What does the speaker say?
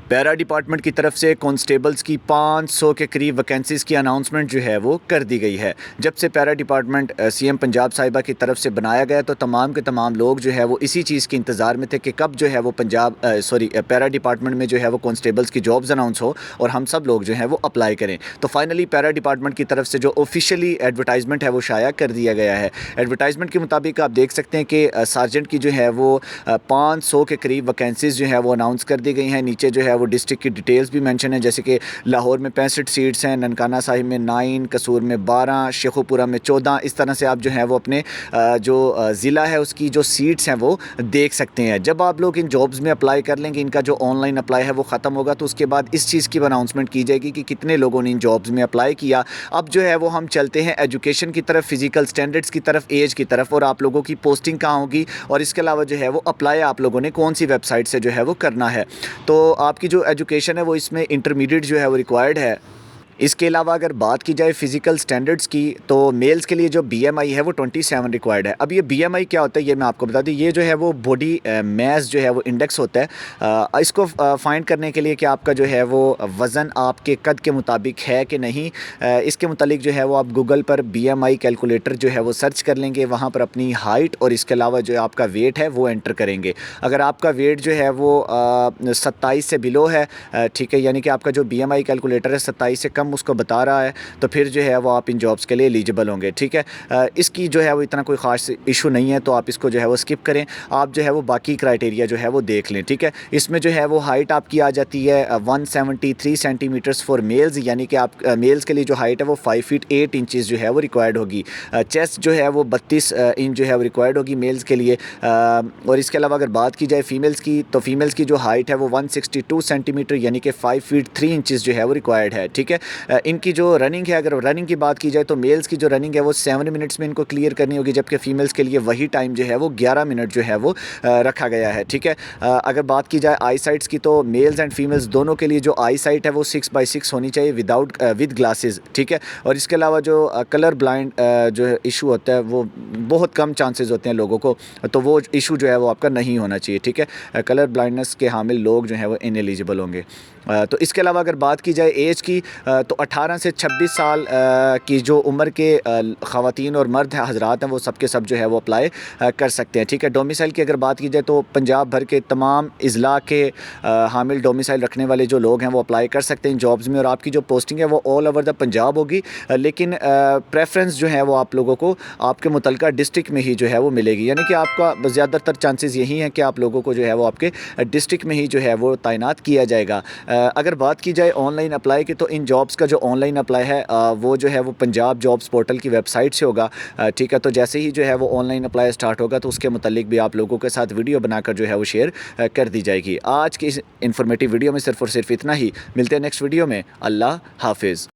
پیرا department کی طرف سے کانسٹیبلز کی 500 کے قریب ویکینسیز کی اناؤنسمنٹ جو ہے وہ کر دی گئی ہے۔ جب سے پیرا ڈپارٹمنٹ سی ایم پنجاب صاحبہ کی طرف سے بنایا گیا تو تمام کے تمام لوگ جو ہے وہ اسی چیز کے انتظار میں تھے کہ کب جو ہے وہ پیرا ڈپارٹمنٹ میں جو ہے وہ کانسٹیبلز کی جابز اناؤنس ہو اور ہم سب لوگ جو ہیں وہ اپلائی کریں۔ تو فائنلی پیرا ڈپارٹمنٹ کی طرف سے جو آفیشیلی ایڈورٹائزمنٹ ہے وہ شائع کر دیا گیا ہے۔ ایڈورٹائزمنٹ کے مطابق آپ دیکھ سکتے ہیں کہ سارجنٹ کی جو ہے وہ 500 کے قریب ویکینسیز جو ہے وہ اناؤنس کر دی گئی ہیں۔ نیچے جو ہے وہ ڈسٹرکٹ کی ڈیٹیلز بھی مینشن ہیں، جیسے کہ لاہور میں 65 سیٹس ہیں، ننکانہ صاحب میں 9، قصور میں 12، شیخوپورہ میں 14۔ اس طرح سے آپ جو ہے وہ اپنے جو ضلع ہے اس کی جو سیٹس ہیں وہ دیکھ سکتے ہیں۔ جب آپ لوگ ان جابز میں اپلائی کر لیں گے، ان کا جو آن لائن اپلائی ہے وہ ختم ہوگا، تو اس کے بعد اس چیز کی اناؤنسمنٹ کی جائے گی کہ کتنے لوگوں نے ان جابز میں اپلائی کیا۔ اب جو ہے وہ ہم چلتے ہیں ایجوکیشن کی طرف، فزیکل سٹینڈرڈز کی طرف، ایج کی طرف، اور آپ لوگوں کی پوسٹنگ کہاں ہوگی، اور اس کے علاوہ جو ہے وہ اپلائی آپ لوگوں نے کون سی ویب سائٹ سے جو ہے وہ کرنا ہے۔ تو آپ کی جو ایجوکیشن ہے وہ اس میں انٹرمیڈیٹ جو ہے وہ ریکوائرڈ ہے۔ اس کے علاوہ اگر بات کی جائے فزیکل سٹینڈرڈز کی، تو میلز کے لیے جو بی ایم آئی ہے وہ 27 ریکوائرڈ ہے۔ اب یہ بی ایم آئی کیا ہوتا ہے یہ میں آپ کو بتا دوں، یہ جو ہے وہ باڈی میس جو ہے وہ انڈیکس ہوتا ہے۔ اس کو فائنڈ کرنے کے لیے کہ آپ کا جو ہے وہ وزن آپ کے قد کے مطابق ہے کہ نہیں، اس کے متعلق جو ہے وہ آپ گوگل پر بی ایم آئی کیلکولیٹر جو ہے وہ سرچ کر لیں گے، وہاں پر اپنی ہائٹ اور اس کے علاوہ جو آپ کا ویٹ ہے وہ انٹر کریں گے۔ اگر آپ کا ویٹ جو ہے وہ 27 سے بلو ہے، ٹھیک ہے، یعنی کہ آپ کا جو بی ایم آئی کیلکولیٹر ہے 27 سے کم اس کو بتا رہا ہے، تو پھر جو ہے وہ آپ ان جابز کے لیے ایلیجیبل ہوں گے، ٹھیک ہے۔ اس کی جو ہے وہ اتنا کوئی خاص ایشو نہیں ہے، تو آپ اس کو جو ہے وہ اسکپ کریں، آپ جو ہے وہ باقی کرائٹیریا جو ہے وہ دیکھ لیں، ٹھیک ہے۔ اس میں جو ہے وہ ہائٹ آپ کی آ جاتی ہے 173 سینٹی میٹرز فار میلز، یعنی کہ آپ میلز کے لیے جو ہائٹ ہے وہ 5 فٹ 8 انچز جو ہے وہ ریکوائرڈ ہوگی۔ چیسٹ جو ہے وہ 32 انچ جو ہے وہ ریکوائرڈ ہوگی میلز کے لیے۔ اور اس کے علاوہ اگر بات کی جائے فیمیلز کی، تو فیمیلز کی جو ہائٹ ہے وہ 162 سینٹی میٹر یعنی کہ 5 فٹ 3 انچز جو ہے وہ ریکوائرڈ ہے، ٹھیک ہے۔ ان کی جو رننگ ہے، اگر رننگ کی بات کی جائے تو میلز کی جو رننگ ہے وہ 7 منٹس میں ان کو کلیئر کرنی ہوگی، جبکہ فیمیلز کے لیے وہی ٹائم جو ہے وہ 11 منٹ جو ہے وہ رکھا گیا ہے، ٹھیک ہے۔ اگر بات کی جائے آئی سائٹس کی، تو میلز اینڈ فیمیلز دونوں کے لیے جو آئی سائٹ ہے وہ 6/6 ہونی چاہیے ود گلاسز، ٹھیک ہے۔ اور اس کے علاوہ جو کلر بلائنڈ جو ایشو ہوتا ہے وہ بہت کم چانسز ہوتے ہیں لوگوں کو، تو وہ ایشو جو ہے وہ آپ کا نہیں ہونا چاہیے، ٹھیک ہے۔ کلر بلائنڈنس کے حامل لوگ جو ہیں وہ ان ایلیجیبل ہوں گے۔ تو اس کے علاوہ اگر بات کی جائے ایج کی، تو 18 سے 26 سال کی جو عمر کے خواتین اور مرد حضرات ہیں وہ سب کے سب جو ہے وہ اپلائی کر سکتے ہیں، ٹھیک ہے۔ ڈومیسائل کی اگر بات کی جائے تو پنجاب بھر کے تمام اضلاع کے حامل ڈومیسائل رکھنے والے جو لوگ ہیں وہ اپلائی کر سکتے ہیں ان جابز میں، اور آپ کی جو پوسٹنگ ہے وہ آل اوور دا پنجاب ہوگی، لیکن پریفرنس جو ہے وہ آپ لوگوں کو آپ کے متعلقہ ڈسٹرکٹ میں ہی جو ہے وہ ملے گی، یعنی کہ آپ کا زیادہ تر چانسز یہی ہیں کہ آپ لوگوں کو جو ہے وہ آپ کے ڈسٹرکٹ میں ہی جو ہے وہ تعینات کیا جائے گا۔ اگر بات کی جائے آن لائن اپلائی کی، تو ان جابز کا جو آن لائن اپلائی ہے وہ جو ہے وہ پنجاب جابز پورٹل کی ویب سائٹ سے ہوگا، ٹھیک ہے۔ تو جیسے ہی جو ہے وہ آن لائن اپلائی اسٹارٹ ہوگا تو اس کے متعلق بھی آپ لوگوں کے ساتھ ویڈیو بنا کر جو ہے وہ شیئر کر دی جائے گی۔ آج کی اس انفارمیٹیو ویڈیو میں صرف اور صرف اتنا ہی، ملتے ہیں نیکسٹ ویڈیو میں۔ اللہ حافظ۔